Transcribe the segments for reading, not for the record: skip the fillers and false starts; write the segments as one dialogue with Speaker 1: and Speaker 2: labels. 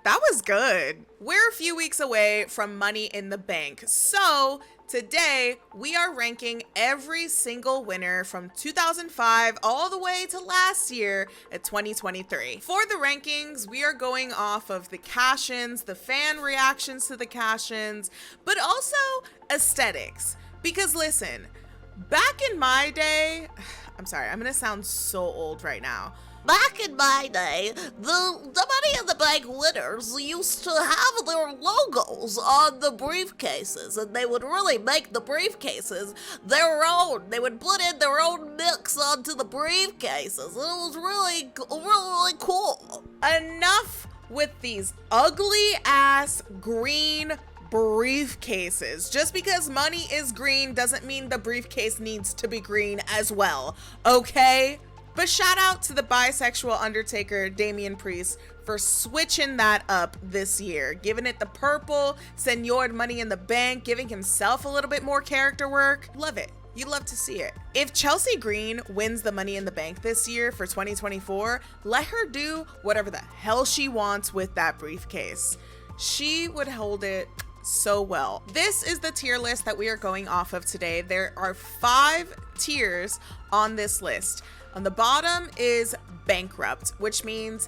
Speaker 1: That was good. We're a few weeks away from Money in the Bank. So today we are ranking every single winner from 2005 all the way to last year at 2023. For the rankings, we are going off of the cash-ins, the fan reactions to the cash-ins, but also aesthetics. Because listen, back in my day, I'm sorry, I'm gonna sound so old right now.
Speaker 2: Back in my day, the Money in the Bank winners used to have their logos on the briefcases, and they would really make the briefcases their own. They would put in their own mix onto the briefcases. It was really cool.
Speaker 1: Enough with these ugly ass green briefcases. Just because money is green doesn't mean the briefcase needs to be green as well, okay? But shout out to the bisexual Undertaker, Damian Priest, for switching that up this year, giving it the purple, Senor Money in the Bank, giving himself a little bit more character work. Love it. You love to see it. If Chelsea Green wins the Money in the Bank this year for 2024, let her do whatever the hell she wants with that briefcase. She would hold it so well. This is the tier list that we are going off of today. There are 5 tiers on this list. On the bottom is bankrupt, which means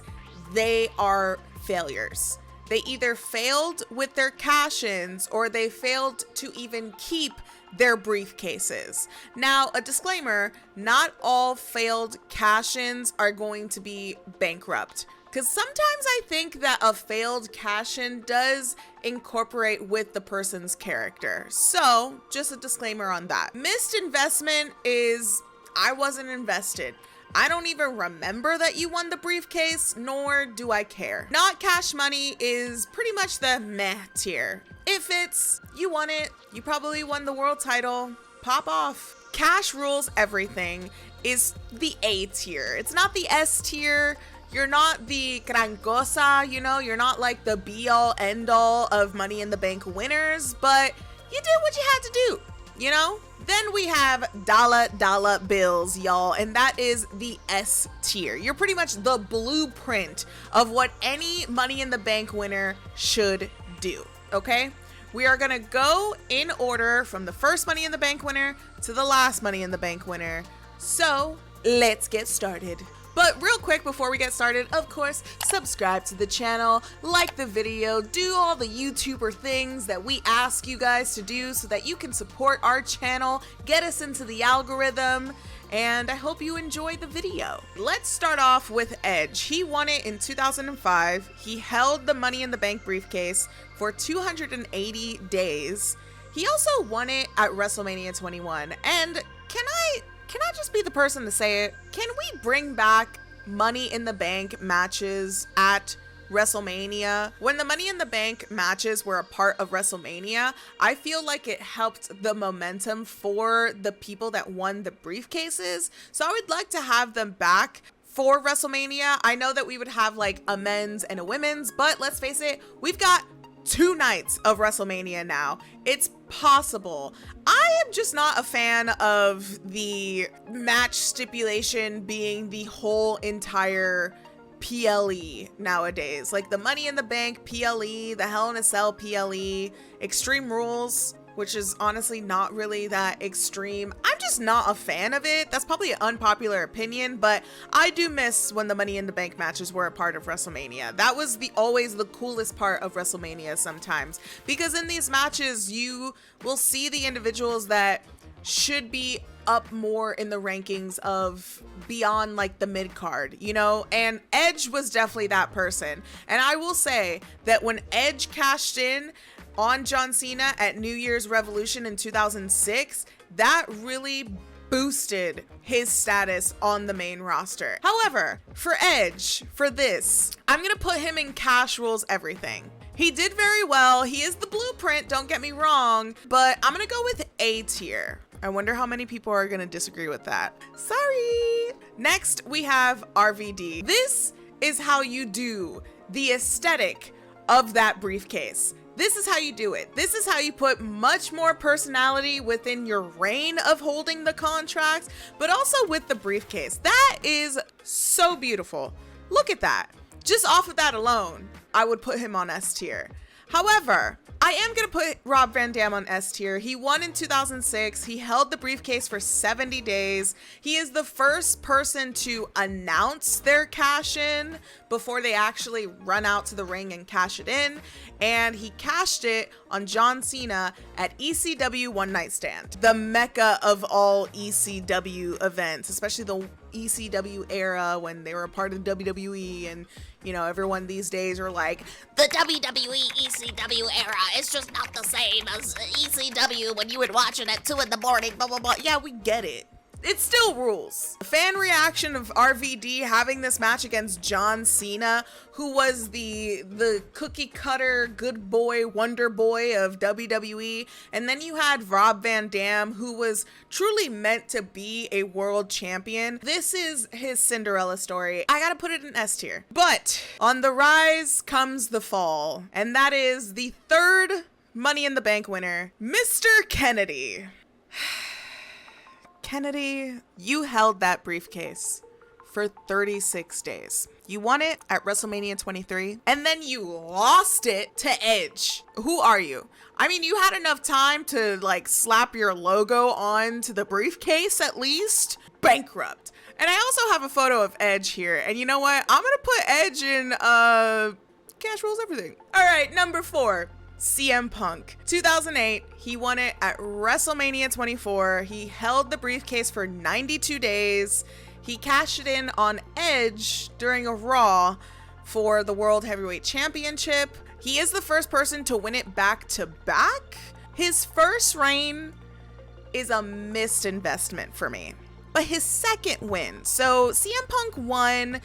Speaker 1: they are failures. They either failed with their cash-ins or they failed to even keep their briefcases. Now, a disclaimer, not all failed cash-ins are going to be bankrupt. Because sometimes I think that a failed cash-in does incorporate with the person's character. So, just a disclaimer on that. Missed investment is, I wasn't invested. I don't even remember that you won the briefcase, nor do I care. Not cash money is pretty much the meh tier. If it's, you won it, you probably won the world title, pop off. Cash rules everything is the A tier. It's not the S tier. You're not the gran cosa, you know, you're not like the be all end all of Money in the Bank winners, but you did what you had to do, you know? Then we have dollar bills, y'all, and that is the S tier. You're pretty much the blueprint of what any Money in the Bank winner should do, okay? We are gonna go in order from the first Money in the Bank winner to the last Money in the Bank winner. So let's get started. But real quick before we get started, of course, subscribe to the channel, like the video, do all the YouTuber things that we ask you guys to do so that you can support our channel, get us into the algorithm, and I hope you enjoy the video. Let's start off with Edge. He won it in 2005. He held the Money in the Bank briefcase for 280 days. He also won it at WrestleMania 21. And can I just be the person to say it? Can we bring back Money in the Bank matches at WrestleMania? When the Money in the Bank matches were a part of WrestleMania, I feel like it helped the momentum for the people that won the briefcases. So I would like to have them back for WrestleMania. I know that we would have like a men's and a women's, but let's face it, we've got 2 nights of WrestleMania now. It's possible. I am just not a fan of the match stipulation being the whole entire PLE nowadays. Like the Money in the Bank PLE, the Hell in a Cell PLE, Extreme Rules, which is honestly not really that extreme. I'm just not a fan of it. That's probably an unpopular opinion, but I do miss when the Money in the Bank matches were a part of WrestleMania. That was always the coolest part of WrestleMania sometimes, because in these matches you will see the individuals that should be up more in the rankings of beyond like the mid card, you know, and Edge was definitely that person. And I will say that when Edge cashed in on John Cena at New Year's Revolution in 2006, that really boosted his status on the main roster. However, for Edge, for this, I'm gonna put him in cash rules everything. He did very well. He is the blueprint, don't get me wrong, but I'm gonna go with A tier. I wonder how many people are gonna disagree with that. Sorry. Next, we have RVD. This is how you do the aesthetic of that briefcase. This is how you do it. This is how you put much more personality within your reign of holding the contracts, but also with the briefcase. That is so beautiful. Look at that. Just off of that alone, I would put him on S tier. However, I am going to put Rob Van Dam on S tier. He won in 2006. He held the briefcase for 70 days. He is the first person to announce their cash in before they actually run out to the ring and cash it in. And he cashed it on John Cena at ECW One Night Stand, the mecca of all ECW events, especially the ECW era when they were a part of WWE. And, you know, everyone these days are like,
Speaker 2: the WWE ECW era is just not the same as ECW when you would watch it at 2 in the morning, blah, blah, blah.
Speaker 1: yeah, we get it. It still rules. The fan reaction of RVD having this match against John Cena, who was the cookie cutter good boy, wonder boy of WWE. And then you had Rob Van Dam, who was truly meant to be a world champion. This is his Cinderella story. I gotta put it in S tier. But on the rise comes the fall. And that is the third Money in the Bank winner, Mr. Kennedy. Kennedy, you held that briefcase for 36 days. You won it at WrestleMania 23, and then you lost it to Edge. Who are you? I mean, you had enough time to like slap your logo onto the briefcase at least. Bankrupt. And I also have a photo of Edge here, and you know what? I'm gonna put Edge in Cash Rules Everything. All right, number 4. CM Punk. 2008, he won it at WrestleMania 24. He held the briefcase for 92 days. He cashed it in on Edge during a Raw for the World Heavyweight Championship. He is the first person to win it back to back. His first reign is a missed investment for me. But his second win, so CM Punk won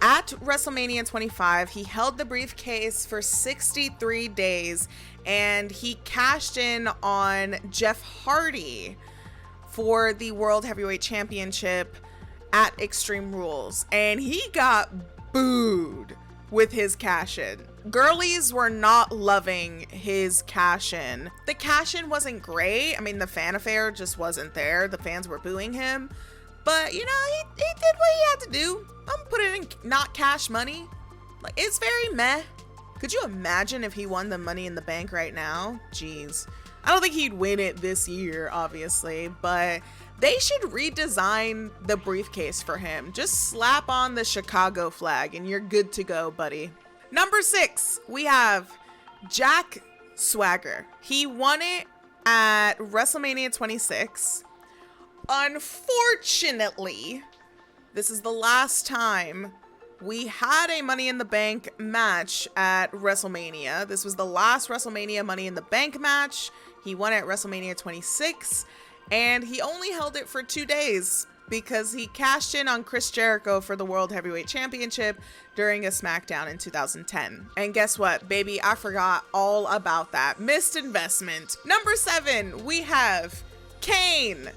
Speaker 1: at WrestleMania 25, he held the briefcase for 63 days, and he cashed in on Jeff Hardy for the World Heavyweight Championship at Extreme Rules, and he got booed with his cash-in. Girlies were not loving his cash-in. The cash-in wasn't great. I mean, the fanfare just wasn't there. The fans were booing him. But, you know, he did what he had to do. I'm gonna put it in not cash money. Like, it's very meh. Could you imagine if he won the Money in the Bank right now? Jeez. I don't think he'd win it this year, obviously, but they should redesign the briefcase for him. Just slap on the Chicago flag and you're good to go, buddy. Number 6, we have Jack Swagger. He won it at WrestleMania 26. Unfortunately, this is the last time we had a Money in the Bank match at WrestleMania. This was the last WrestleMania Money in the Bank match. He won at WrestleMania 26, and he only held it for 2 days because he cashed in on Chris Jericho for the World Heavyweight Championship during a SmackDown in 2010. And guess what, baby? I forgot all about that. Missed investment. Number 7, we have Kane.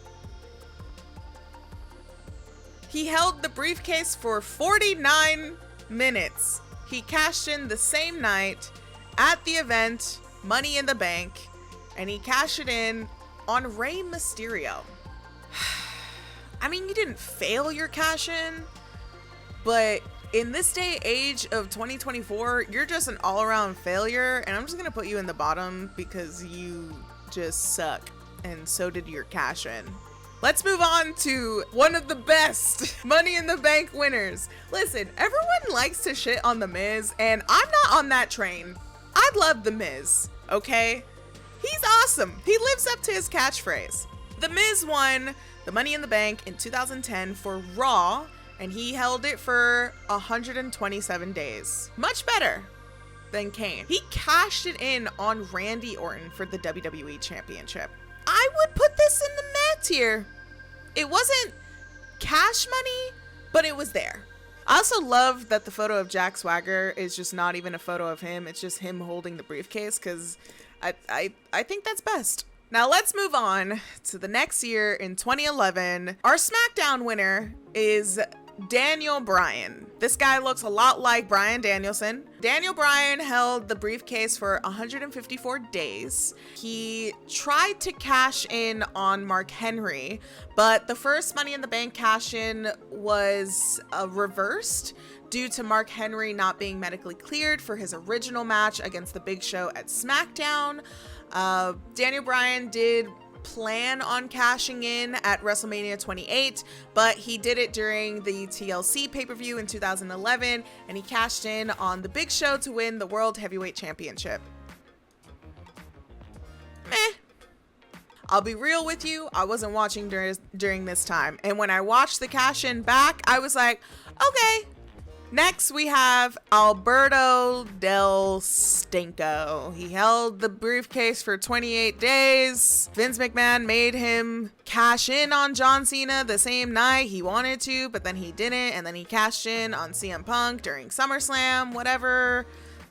Speaker 1: He held the briefcase for 49 minutes. He cashed in the same night at the event, Money in the Bank, and he cashed it in on Rey Mysterio. I mean, you didn't fail your cash in, but in this day age of 2024, you're just an all-around failure, and I'm just gonna put you in the bottom because you just suck, and so did your cash in. Let's move on to one of the best Money in the Bank winners. Listen, everyone likes to shit on The Miz, and I'm not on that train. I love The Miz, okay? He's awesome. He lives up to his catchphrase. The Miz won the Money in the Bank in 2010 for Raw, and he held it for 127 days. Much better than Kane. He cashed it in on Randy Orton for the WWE Championship. I would put this in the meh tier. It wasn't cash money, but it was there. I also love that the photo of Jack Swagger is just not even a photo of him. It's just him holding the briefcase because I think that's best. Now let's move on to the next year in 2011. Our SmackDown winner is Daniel Bryan. This guy looks a lot like Bryan Danielson. Daniel Bryan held the briefcase for 154 days. He tried to cash in on Mark Henry, but the first Money in the Bank cash in was reversed due to Mark Henry not being medically cleared for his original match against The Big Show at SmackDown. Daniel Bryan did plan on cashing in at WrestleMania 28, but he did it during the TLC pay-per-view in 2011, and he cashed in on The Big Show to win the World Heavyweight Championship. Meh. I'll be real with you, I wasn't watching during this time, and when I watched the cash-in back, I was like, okay. Next, we have Alberto Del Stinko. He held the briefcase for 28 days. Vince McMahon made him cash in on John Cena the same night he wanted to, but then he didn't, and then he cashed in on CM Punk during SummerSlam, whatever.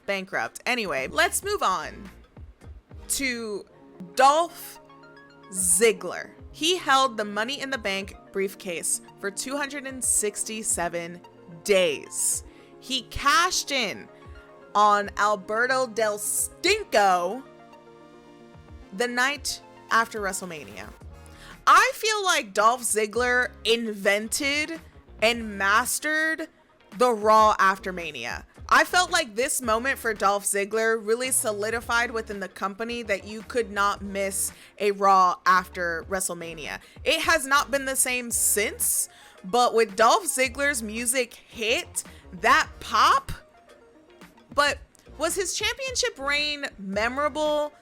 Speaker 1: Bankrupt. Anyway, let's move on to Dolph Ziggler. He held the Money in the Bank briefcase for 267 days. He cashed in on Alberto Del Stinko the night after WrestleMania. I feel like Dolph Ziggler invented and mastered the Raw after Mania. I felt like this moment for Dolph Ziggler really solidified within the company that you could not miss a Raw after WrestleMania. It has not been the same since, but with Dolph Ziggler's music hit, that pop. But was his championship reign memorable?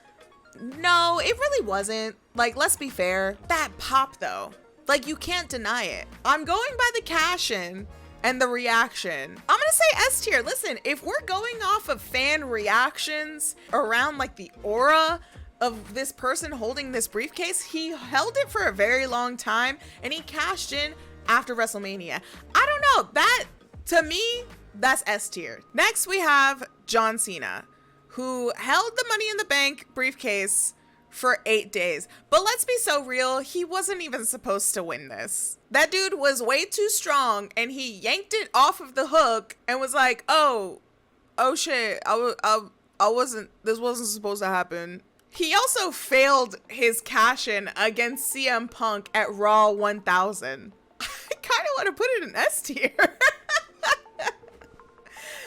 Speaker 1: No, it really wasn't. Like, let's be fair. That pop, though. Like, you can't deny it. I'm going by the cash-in and the reaction. I'm gonna say S tier. Listen, if we're going off of fan reactions around, like, the aura of this person holding this briefcase, he held it for a very long time, and he cashed in after WrestleMania. I don't know, that to me, that's S tier. Next we have John Cena, who held the Money in the Bank briefcase for 8 days. But let's be so real, he wasn't even supposed to win this. That dude was way too strong, and he yanked it off of the hook and was like, oh shit, this wasn't supposed to happen. He also failed his cash-in against CM Punk at Raw 1000. I kind of want to put it in S tier.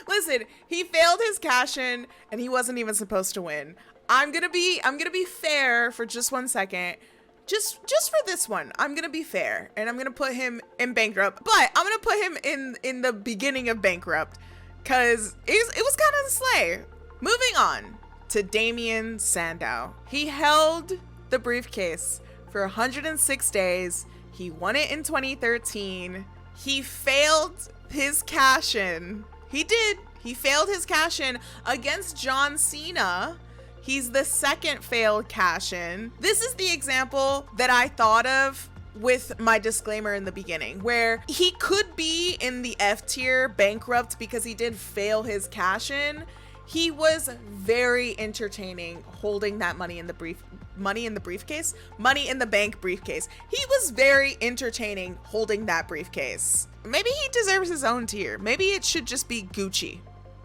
Speaker 1: Listen, he failed his cash-in and he wasn't even supposed to win. I'm gonna be fair for just 1 second. Just for this one, I'm gonna be fair and I'm gonna put him in bankrupt, but I'm gonna put him in the beginning of bankrupt because it was kind of the slay. Moving on to Damien Sandow. He held the briefcase for 106 days. He won it in 2013. He failed his cash-in. He did. He failed his cash-in against John Cena. He's the second failed cash-in. This is the example that I thought of with my disclaimer in the beginning, where he could be in the F tier bankrupt because he did fail his cash-in. He was very entertaining holding that Money in the Bank briefcase. He was very entertaining holding that briefcase. Maybe he deserves his own tier. Maybe it should just be Gucci.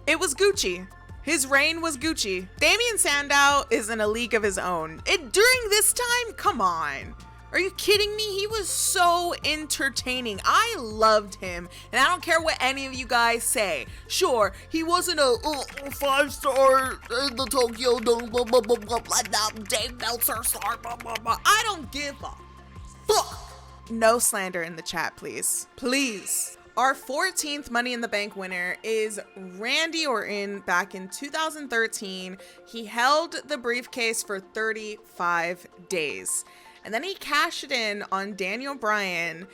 Speaker 1: It was Gucci. His reign was Gucci. Damien Sandow is in a league of his own. During this time, come on. Are you kidding me? He was so entertaining. I loved him. And I don't care what any of you guys say. Sure, he wasn't a 5-star in the Tokyo Dome, blah, blah, blah, blah, blah, Dave Meltzer star, blah, blah, blah. I don't give a fuck. No slander in the chat, please. Please. Our 14th Money in the Bank winner is Randy Orton. Back in 2013, he held the briefcase for 35 days. And then he cashed it in on Daniel Bryan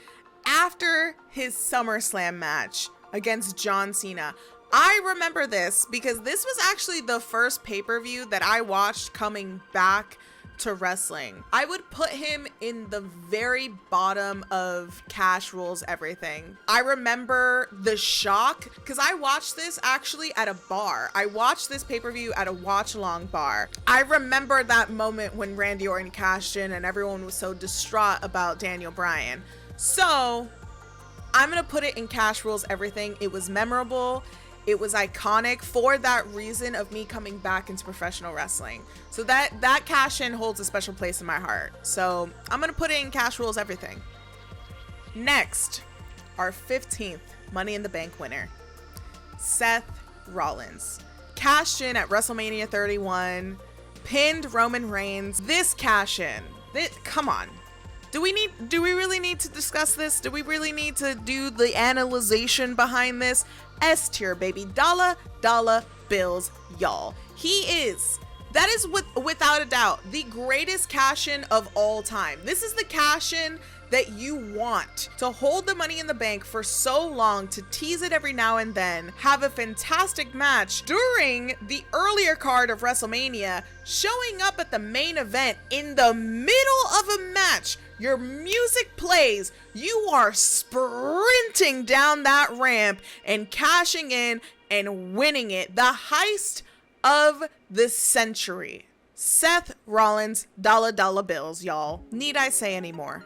Speaker 1: after his SummerSlam match against John Cena. I remember this because this was actually the first pay-per-view that I watched coming back to wrestling. I would put him in the very bottom of Cash Rules Everything. I remember the shock because I watched this actually at a bar. I watched this pay-per-view at a watch-along bar. I remember that moment when Randy Orton cashed in and everyone was so distraught about Daniel Bryan. So I'm gonna put it in Cash Rules Everything. It was memorable. It was iconic for that reason of me coming back into professional wrestling. So that cash in holds a special place in my heart. So I'm gonna put it in Cash Rules Everything. Next, our 15th Money in the Bank winner, Seth Rollins. Cashed in at WrestleMania 31, pinned Roman Reigns. This cash in, come on. Do we really need to discuss this? Do we really need to do the analyzation behind this? S tier, baby. Dollar bills, y'all. That is without a doubt the greatest cash in of all time. This is the cash in that you want to hold the Money in the Bank for so long, to tease it every now and then, have a fantastic match during the earlier card of WrestleMania, showing up at the main event in the middle of a match. Your music plays, you are sprinting down that ramp and cashing in and winning it. The heist of the century. Seth Rollins, dollar bills, y'all. Need I say any more?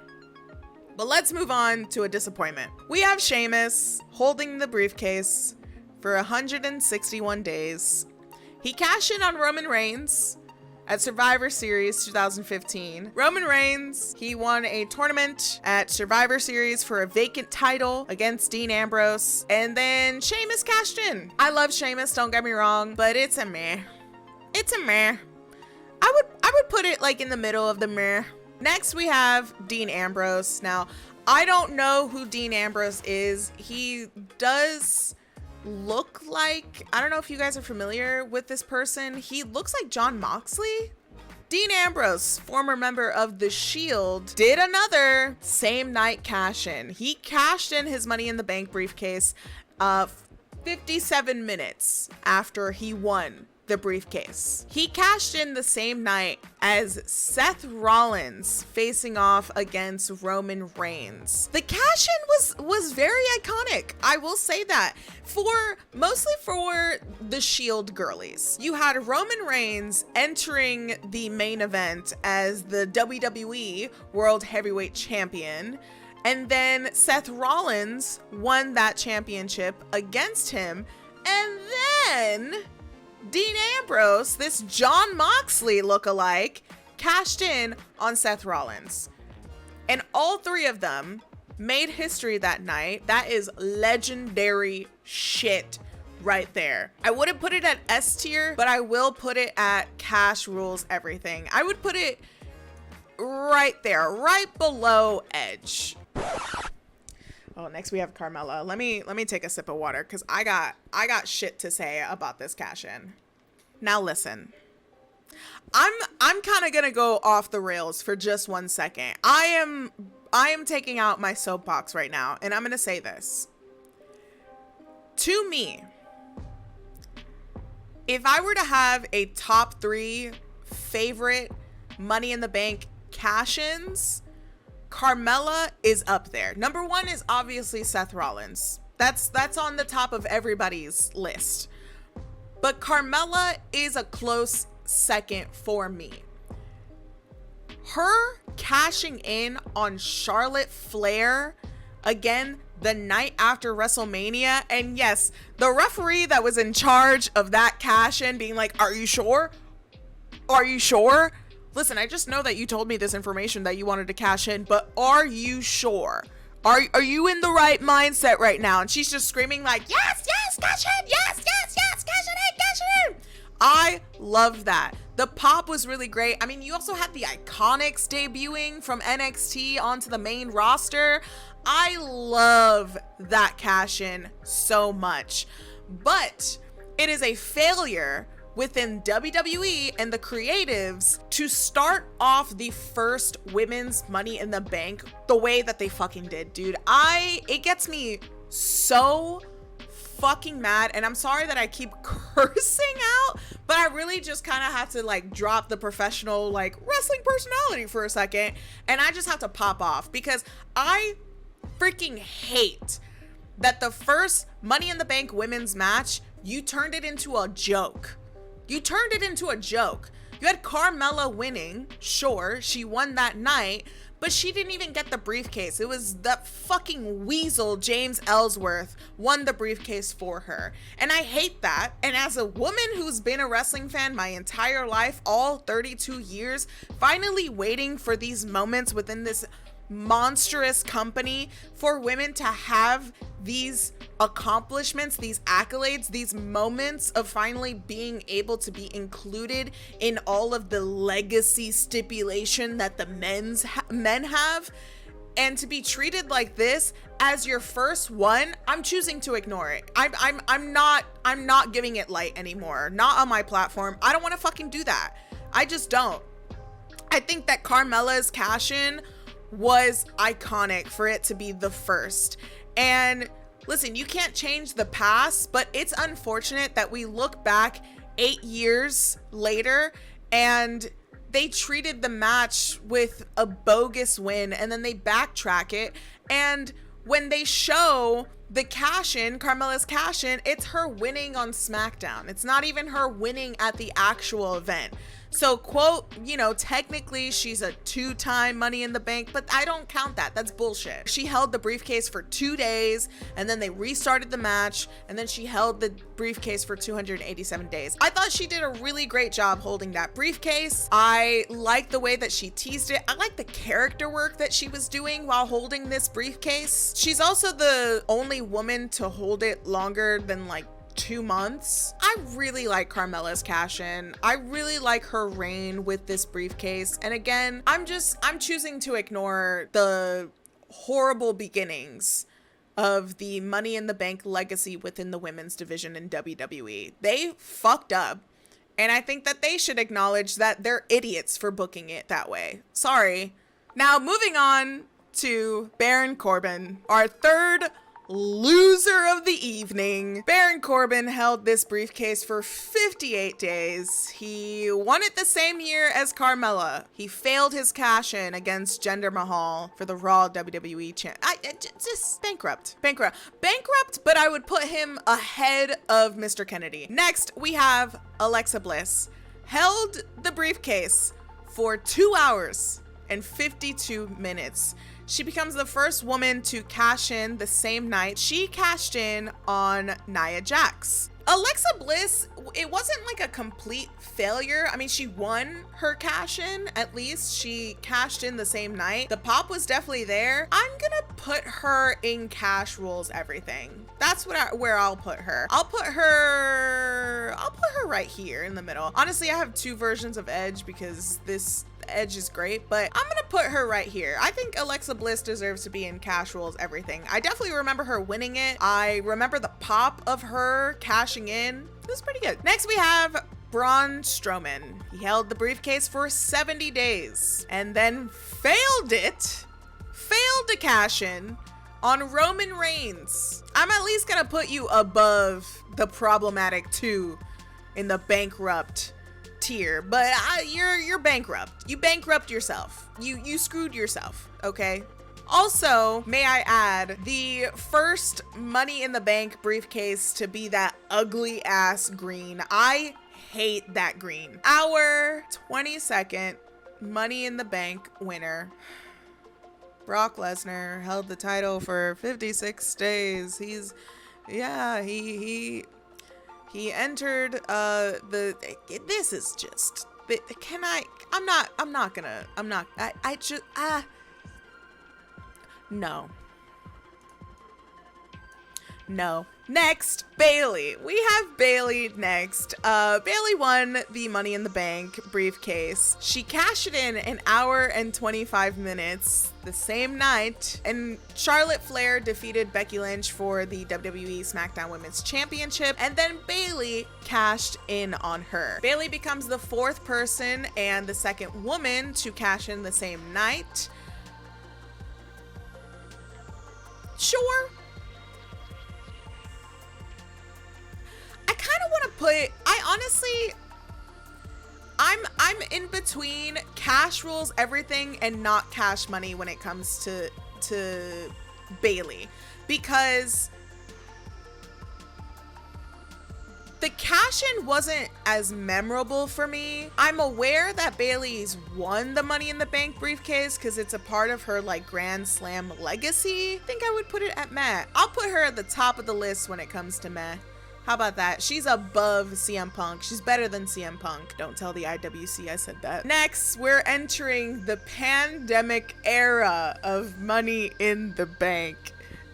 Speaker 1: But let's move on to a disappointment. We have Sheamus holding the briefcase for 161 days. He cashed in on Roman Reigns at Survivor Series 2015. Roman Reigns, he won a tournament at Survivor Series for a vacant title against Dean Ambrose. And then Sheamus cashed in. I love Sheamus, don't get me wrong, but it's a meh. It's a meh. I would put it like in the middle of the meh. Next, we have Dean Ambrose. Now, I don't know who Dean Ambrose is. He does look like, I don't know if you guys are familiar with this person. He looks like Jon Moxley. Dean Ambrose, former member of The Shield, did another same night cash in. He cashed in his Money in the Bank briefcase 57 minutes after he won the briefcase. He cashed in the same night as Seth Rollins facing off against Roman Reigns. The cash in was very iconic. I will say that. Mostly for the Shield girlies. You had Roman Reigns entering the main event as the WWE World Heavyweight Champion, and then Seth Rollins won that championship against him, and then Dean Ambrose, this Jon Moxley lookalike, cashed in on Seth Rollins. And all three of them made history that night. That is legendary shit right there. I wouldn't put it at S tier, but I will put it at Cash Rules Everything. I would put it right there, right below Edge. Oh, next we have Carmella. Let me take a sip of water because I got shit to say about this cash in. Now listen, I'm kind of gonna go off the rails for just 1 second. I am taking out my soapbox right now, and I'm gonna say this. To me, if I were to have a top 3 favorite Money in the Bank cash-ins, Carmella is up there. Number 1 is obviously Seth Rollins. That's on the top of everybody's list. But Carmella is a close second for me. Her cashing in on Charlotte Flair, again, the night after WrestleMania. And yes, the referee that was in charge of that cash in being like, "Are you sure? Are you sure? Listen, I just know that you told me this information that you wanted to cash in, but are you sure? Are you in the right mindset right now?" And she's just screaming like, "Yes, yes, cash in, yes, yes, yes, cash it in, cash it in." I love that. The pop was really great. I mean, you also had the Iconics debuting from NXT onto the main roster. I love that cash in so much, but it is a failure within WWE and the creatives to start off the first women's Money in the Bank the way that they fucking did, dude. It gets me so fucking mad, and I'm sorry that I keep cursing out, but I really just kind of have to like drop the professional like wrestling personality for a second, and I just have to pop off because I freaking hate that the first Money in the Bank women's match, you turned it into a joke. You turned it into a joke. You had Carmella winning. Sure, she won that night, but she didn't even get the briefcase. It was that fucking weasel, James Ellsworth, won the briefcase for her. And I hate that. And as a woman who's been a wrestling fan my entire life, all 32 years, finally waiting for these moments within this monstrous company for women to have these accomplishments, these accolades, these moments of finally being able to be included in all of the legacy stipulation that the men have, and to be treated like this as your first one, I'm choosing to ignore it. I'm not giving it light anymore. Not on my platform. I don't want to fucking do that. I just don't. I think that Carmella's cash-in was iconic for it to be the first. And listen, you can't change the past, but it's unfortunate that we look back 8 years later and they treated the match with a bogus win and then they backtrack it. And when they show the cash-in, Carmella's cash-in, it's her winning on SmackDown. It's not even her winning at the actual event. So quote, technically she's a 2-time Money in the Bank, but I don't count that. That's bullshit. She held the briefcase for 2 days and then they restarted the match and then she held the briefcase for 287 days. I thought she did a really great job holding that briefcase. I like the way that she teased it. I like the character work that she was doing while holding this briefcase. She's also the only woman to hold it longer than 2 months. I really like Carmella's cash-in. I really like her reign with this briefcase. And again, I'm choosing to ignore the horrible beginnings of the Money in the Bank legacy within the women's division in WWE. They fucked up. And I think that they should acknowledge that they're idiots for booking it that way. Sorry. Now, moving on to Baron Corbin, our third loser of the evening. Baron Corbin held this briefcase for 58 days. He won it the same year as Carmella. He failed his cash-in against Jinder Mahal for the Raw WWE just bankrupt, but I would put him ahead of Mr. Kennedy. Next, we have Alexa Bliss. Held the briefcase for 2 hours and 52 minutes. She becomes the first woman to cash in the same night. She cashed in on Nia Jax. Alexa Bliss, it wasn't a complete failure. I mean, she won her cash in, at least. She cashed in the same night. The pop was definitely there. I'm gonna put her in Cash Rules Everything. That's where I'll put her. I'll put her right here in the middle. Honestly, I have 2 versions of Edge because this Edge is great, but I'm gonna put her right here. I think Alexa Bliss deserves to be in Cash Rules Everything. I definitely remember her winning it. I remember the pop of her cashing in. It was pretty good. Next, we have Braun Strowman. He held the briefcase for 70 days and then failed to cash in on Roman Reigns. I'm at least gonna put you above the problematic 2 in the bankrupt tier, but you're bankrupt. You bankrupt yourself. You screwed yourself, okay? Also, may I add, the first Money in the Bank briefcase to be that ugly ass green. I hate that green. Our 22nd Money in the Bank winner, Brock Lesnar, held the title for 56 days. He entered this is just, no. Next, Bayley. We have Bayley next. Bayley won the Money in the Bank briefcase. She cashed it in an hour and 25 minutes the same night, and Charlotte Flair defeated Becky Lynch for the WWE SmackDown Women's Championship, and then Bayley cashed in on her. Bayley becomes the 4th person and the 2nd woman to cash in the same night. Sure. I kind of want to put, I'm in between Cash Rules Everything and not Cash Money when it comes to Bayley, because The cash-in wasn't as memorable for me. I'm aware that Bayley's won the Money in the Bank briefcase because it's a part of her like Grand Slam legacy. I think I would put it at meh. I'll put her at the top of the list when it comes to meh. How about that? She's above CM Punk. She's better than CM Punk. Don't tell the IWC I said that. Next, we're entering the pandemic era of Money in the Bank.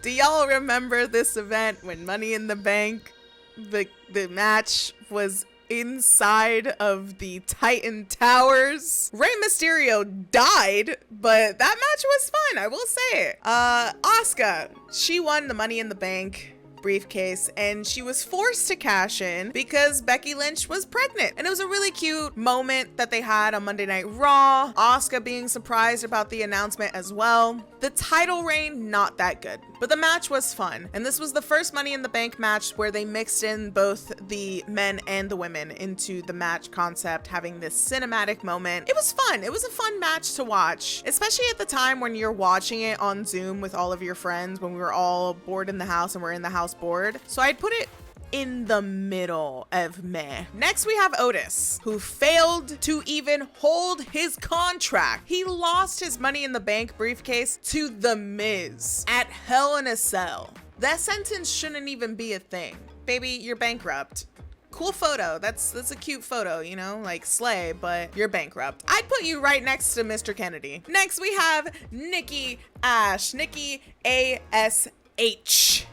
Speaker 1: Do y'all remember this event when Money in the Bank, the match was inside of the Titan Towers? Rey Mysterio died, but that match was fun, I will say it. Asuka, she won the Money in the Bank briefcase and she was forced to cash in because Becky Lynch was pregnant, and it was a really cute moment that they had on Monday Night Raw. Asuka being surprised about the announcement as well. The title reign, not that good, but the match was fun, and this was the first Money in the Bank match where they mixed in both the men and the women into the match concept, having this cinematic moment. It was fun. It was a fun match to watch, especially at the time when you're watching it on Zoom with all of your friends, when we were all bored in the house and we're in the house bored. So I'd put it in the middle of meh. Next, we have Otis, who failed to even hold his contract. He lost his Money in the Bank briefcase to The Miz at Hell in a Cell. That sentence shouldn't even be a thing. Baby, you're bankrupt. Cool photo. That's a cute photo, you know, like slay, but you're bankrupt. I'd put you right next to Mr. Kennedy. Next, we have Nikki Ash. Nikki ASH.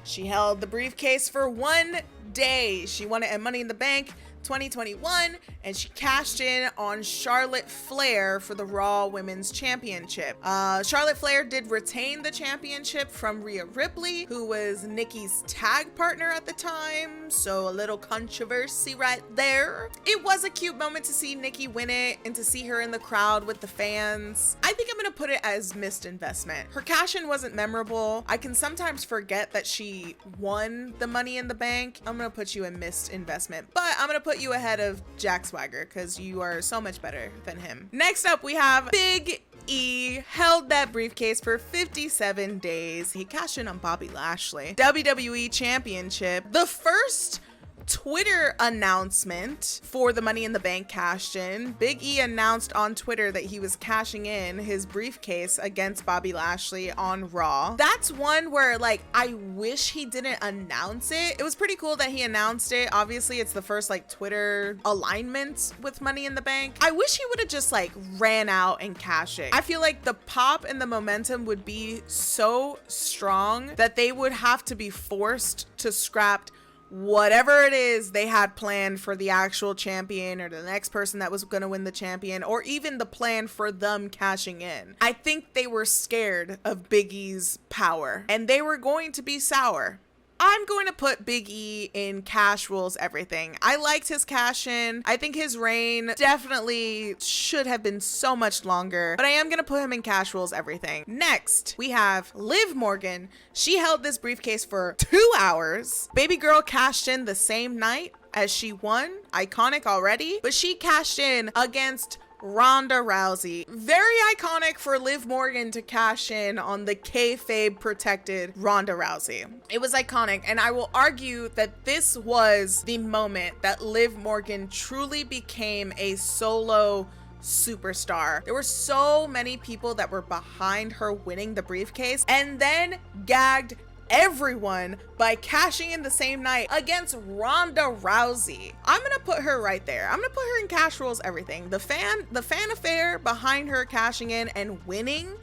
Speaker 1: She held the briefcase for 1 day. She won it at Money in the Bank 2021, and she cashed in on Charlotte Flair for the Raw Women's Championship. Charlotte Flair did retain the championship from Rhea Ripley, who was Nikki's tag partner at the time, so a little controversy right there. It was a cute moment to see Nikki win it and to see her in the crowd with the fans. I think I'm gonna put it as missed investment. Her cash-in wasn't memorable. I can sometimes forget that she won the Money in the Bank. I'm gonna put you in missed investment, but I'm gonna put you ahead of Jack Swagger because you are so much better than him. Next up, we have Big E. Held that briefcase for 57 days. He cashed in on Bobby Lashley. WWE Championship. The first Twitter announcement for the Money in the Bank cashed in. Big E announced on Twitter that he was cashing in his briefcase against Bobby Lashley on Raw. That's one where like I wish he didn't announce it. It was pretty cool that he announced it. Obviously it's the first like Twitter alignment with Money in the Bank. I wish he would have just like ran out and cashed it. I feel like the pop and the momentum would be so strong that they would have to be forced to scrap whatever it is they had planned for the actual champion or the next person that was going to win the champion, or even the plan for them cashing in. I think they were scared of Big E's power and they were going to be sour. I'm going to put Big E in cash rules everything. I liked his cash in. I think his reign definitely should have been so much longer, but I am going to put him in cash rules everything. Next, we have Liv Morgan. She held this briefcase for 2 hours. Baby girl cashed in the same night as she won. Iconic already, but she cashed in against Ronda Rousey. Very iconic for Liv Morgan to cash in on the kayfabe protected Ronda Rousey. It was iconic, and I will argue that this was the moment that Liv Morgan truly became a solo superstar. There were so many people that were behind her winning the briefcase and then gagged everyone by cashing in the same night against Ronda Rousey. I'm gonna put her right there. I'm gonna put her in cash rules everything. The fan affair behind her cashing in and winning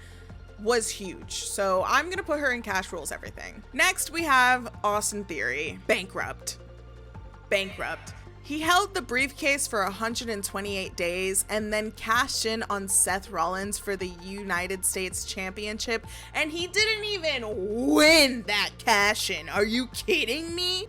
Speaker 1: was huge. So I'm gonna put her in cash rules everything. Next, we have Austin Theory. Bankrupt. He held the briefcase for 128 days and then cashed in on Seth Rollins for the United States Championship, and he didn't even win that cash-in. Are you kidding me?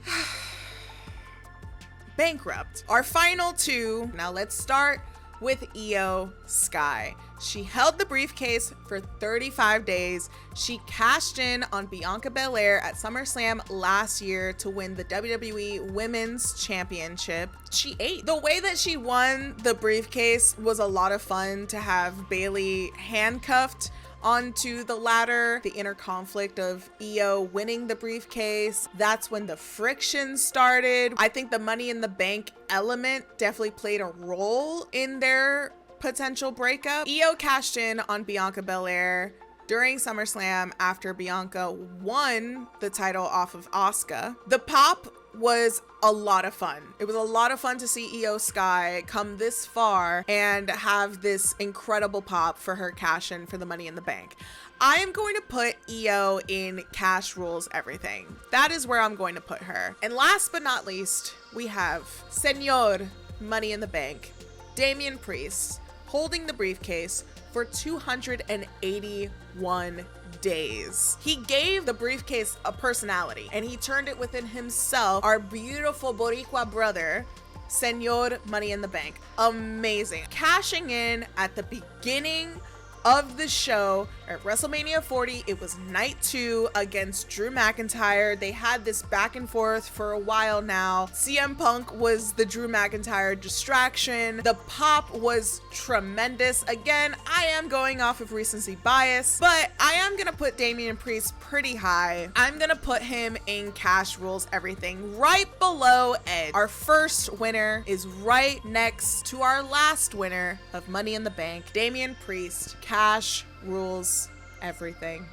Speaker 1: Bankrupt. Our final two. Now let's start with Io Sky. She held the briefcase for 35 days. She cashed in on Bianca Belair at SummerSlam last year to win the WWE Women's Championship. She ate. The way that she won the briefcase was a lot of fun, to have Bayley handcuffed onto the ladder, the inner conflict of Io winning the briefcase. That's when the friction started. I think the Money in the Bank element definitely played a role in their potential breakup. Io cashed in on Bianca Belair during SummerSlam after Bianca won the title off of Asuka. The pop was a lot of fun. It was a lot of fun to see Io Sky come this far and have this incredible pop for her cash in for the Money in the Bank. I am going to put Io in Cash Rules Everything. That is where I'm going to put her. And last but not least, we have Senor Money in the Bank, Damian Priest, holding the briefcase for 281 days. He gave the briefcase a personality and he turned it within himself, our beautiful Boricua brother, Senor Money in the Bank. Amazing. Cashing in at the beginning of the show at WrestleMania 40. It was night 2 against Drew McIntyre. They had this back and forth for a while now. CM Punk was the Drew McIntyre distraction. The pop was tremendous. Again, I am going off of recency bias, but I am gonna put Damian Priest pretty high. I'm gonna put him in Cash Rules Everything, right below Edge. Our first winner is right next to our last winner of Money in the Bank, Damian Priest. Cash Rules Everything.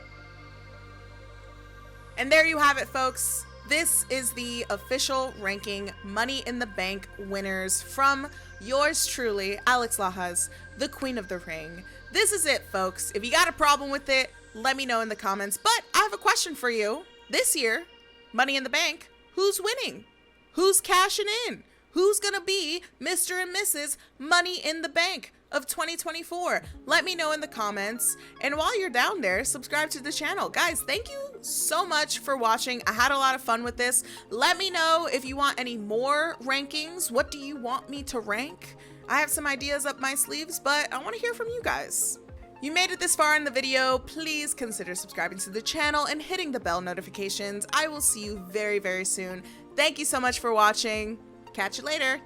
Speaker 1: And there you have it, folks. This is the official ranking Money in the Bank winners from yours truly, Alex Lajas, the Queen of the Ring. This is it, folks. If you got a problem with it, let me know in the comments. But I have a question for you. This year, Money in the Bank, who's winning? Who's cashing in? Who's gonna be Mr. and Mrs. Money in the Bank of 2024? Let me know in the comments. And while you're down there, subscribe to the channel. Guys, thank you so much for watching. I had a lot of fun with this. Let me know if you want any more rankings. What do you want me to rank? I have some ideas up my sleeves, but I want to hear from you guys. You made it this far in the video, please consider subscribing to the channel and hitting the bell notifications. I will see you very, very soon. Thank you so much for watching. Catch you later.